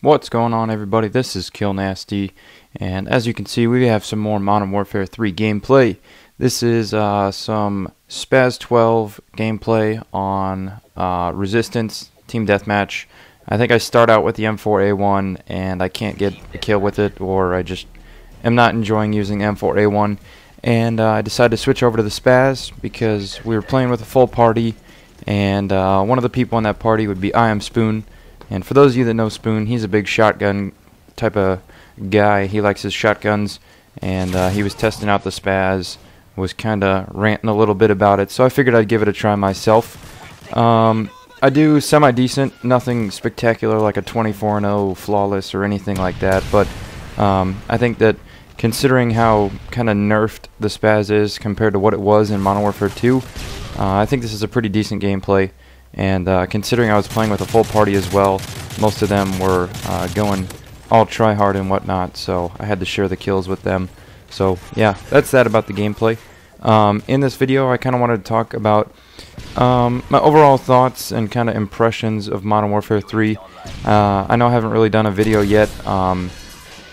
What's going on, everybody? This is KillNasty, and as you can see, we have some more Modern Warfare 3 gameplay. This is some Spaz 12 gameplay on Resistance Team Deathmatch. I think I start out with the M4A1 and I can't get a kill with it, or I just am not enjoying using the M4A1, and I decided to switch over to the Spaz because we were playing with a full party, and one of the people in that party would be I Am Spoon. And for those of you that know Spoon, he's a big shotgun type of guy. He likes his shotguns, and he was testing out the Spaz, was kind of ranting a little bit about it, so I figured I'd give it a try myself. I do semi-decent, nothing spectacular like a 24-0 flawless or anything like that, but I think that considering how kind of nerfed the Spaz is compared to what it was in Modern Warfare 2, I think this is a pretty decent gameplay. And considering I was playing with a full party as well, most of them were going all try-hard and whatnot, so I had to share the kills with them. So yeah, that's that about the gameplay. In this video, I kind of wanted to talk about my overall thoughts and kind of impressions of Modern Warfare 3. I know I haven't really done a video yet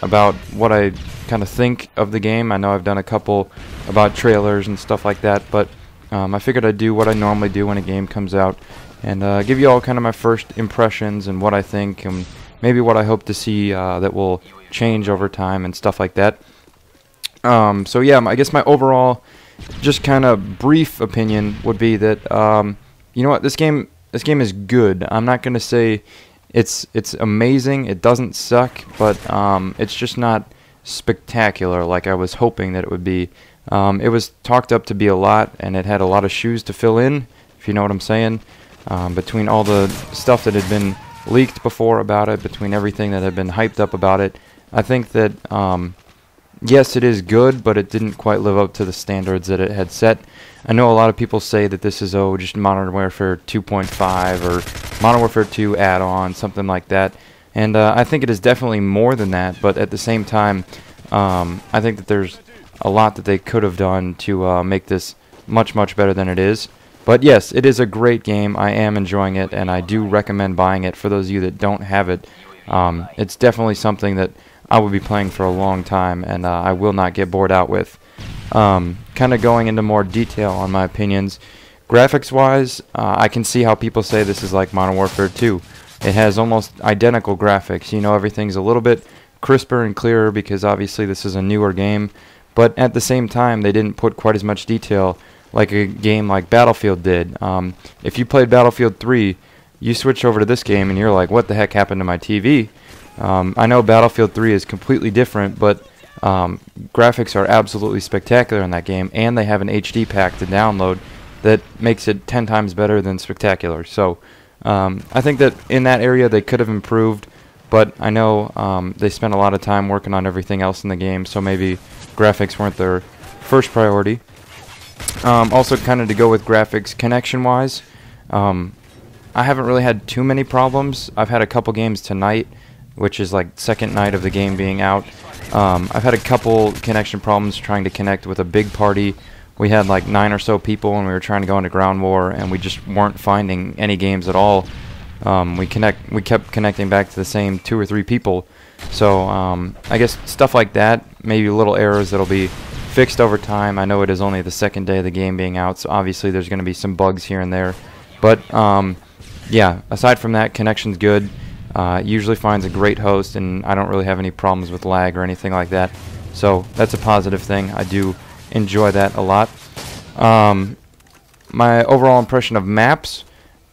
about what I kind of think of the game. I know I've done a couple about trailers and stuff like that, but I figured I'd do what I normally do when a game comes out, and give you all kind of my first impressions and what I think, and maybe what I hope to see that will change over time and stuff like that. So yeah, I guess my overall, just kind of brief opinion would be that you know what, this game is good. I'm not gonna say it's amazing. It doesn't suck, but it's just not spectacular like I was hoping that it would be. It was talked up to be a lot, and it had a lot of shoes to fill in, if you know what I'm saying. Between all the stuff that had been leaked before about it, between everything that had been hyped up about it, I think that, yes, it is good, but it didn't quite live up to the standards that it had set. I know a lot of people say that this is, just Modern Warfare 2.5 or Modern Warfare 2 add-on, something like that. And I think it is definitely more than that, but at the same time, I think that there's a lot that they could have done to make this much, much better than it is. But yes, it is a great game. I am enjoying it, and I do recommend buying it for those of you that don't have it. It's definitely something that I will be playing for a long time, and I will not get bored out with. Kind of going into more detail on my opinions. Graphics-wise, I can see how people say this is like Modern Warfare 2. It has almost identical graphics. You know, everything's a little bit crisper and clearer because obviously this is a newer game. But at the same time, they didn't put quite as much detail like a game like Battlefield did. If you played Battlefield 3, you switch over to this game and you're like, what the heck happened to my TV? I know Battlefield 3 is completely different, but graphics are absolutely spectacular in that game, and they have an HD pack to download that makes it 10 times better than spectacular. So I think that in that area they could have improved, but I know they spent a lot of time working on everything else in the game, so maybe graphics weren't their first priority. Also, kind of to go with graphics, connection-wise, I haven't really had too many problems. I've had a couple games tonight, which is like second night of the game being out. I've had a couple connection problems trying to connect with a big party. We had like 9 or so people, and we were trying to go into ground war, and we just weren't finding any games at all. We kept connecting back to the same 2 or 3 people. So I guess stuff like that, maybe little errors that'll be fixed over time. I know it is only the second day of the game being out, so obviously there's going to be some bugs here and there. But yeah, aside from that, connection's good. Usually finds a great host, and I don't really have any problems with lag or anything like that. So that's a positive thing. I do enjoy that a lot. My overall impression of maps,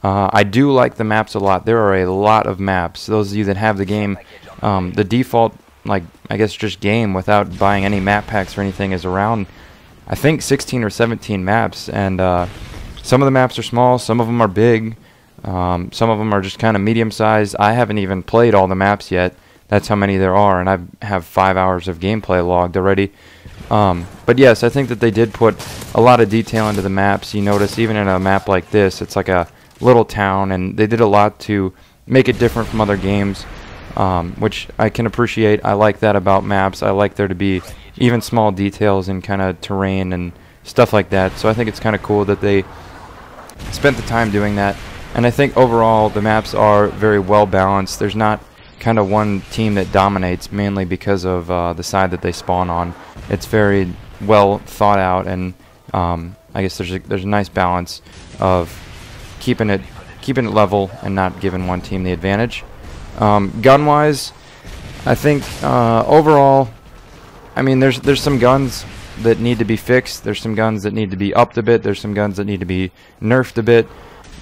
I do like the maps a lot. There are a lot of maps. Those of you that have the game, the default, like, I guess just game without buying any map packs or anything is around, I think, 16 or 17 maps, and some of the maps are small, some of them are big, some of them are just kind of medium sized. I haven't even played all the maps yet. That's how many there are, and I have 5 hours of gameplay logged already. But yes, I think that they did put a lot of detail into the maps. You notice even in a map like this, it's like a little town, and they did a lot to make it different from other games, which I can appreciate. I like that about maps. I like there to be even small details in kind of terrain and stuff like that. So I think it's kind of cool that they spent the time doing that. And I think overall the maps are very well balanced. There's not kind of one team that dominates, mainly because of the side that they spawn on. It's very well thought out, and I guess there's a nice balance of keeping it level and not giving one team the advantage. Gun-wise, I think overall, I mean, there's some guns that need to be fixed. There's some guns that need to be upped a bit. There's some guns that need to be nerfed a bit.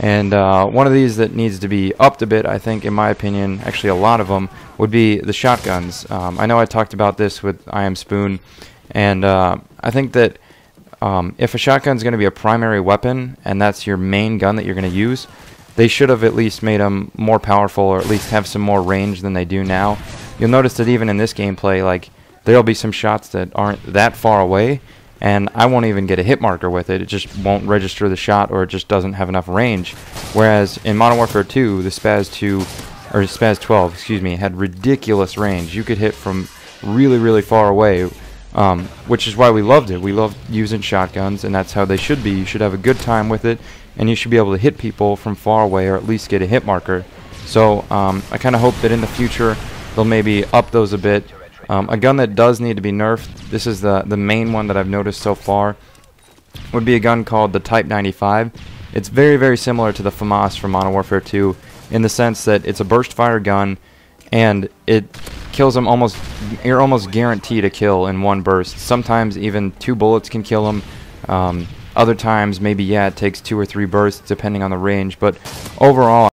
And one of these that needs to be upped a bit, I think, in my opinion, actually a lot of them, would be the shotguns. I know I talked about this with I Am Spoon, and I think that if a shotgun is going to be a primary weapon, and that's your main gun that you're going to use, they should have at least made them more powerful, or at least have some more range than they do now. You'll notice that even in this gameplay, like, there'll be some shots that aren't that far away, and I won't even get a hit marker with it. It just won't register the shot, or it just doesn't have enough range. Whereas in Modern Warfare 2, the Spaz 2, or Spaz 12, excuse me, had ridiculous range. You could hit from really, really far away, which is why we loved it. We loved using shotguns, and that's how they should be. You should have a good time with it, and you should be able to hit people from far away, or at least get a hit marker. So I kind of hope that in the future they'll maybe up those a bit. A gun that does need to be nerfed, this is the main one that I've noticed so far, would be a gun called the Type 95. It's very, very similar to the FAMAS from Modern Warfare 2 in the sense that it's a burst fire gun, and it kills them you're almost guaranteed a kill in one burst. Sometimes even 2 bullets can kill them. Other times maybe, yeah, it takes 2 or 3 bursts depending on the range, but overall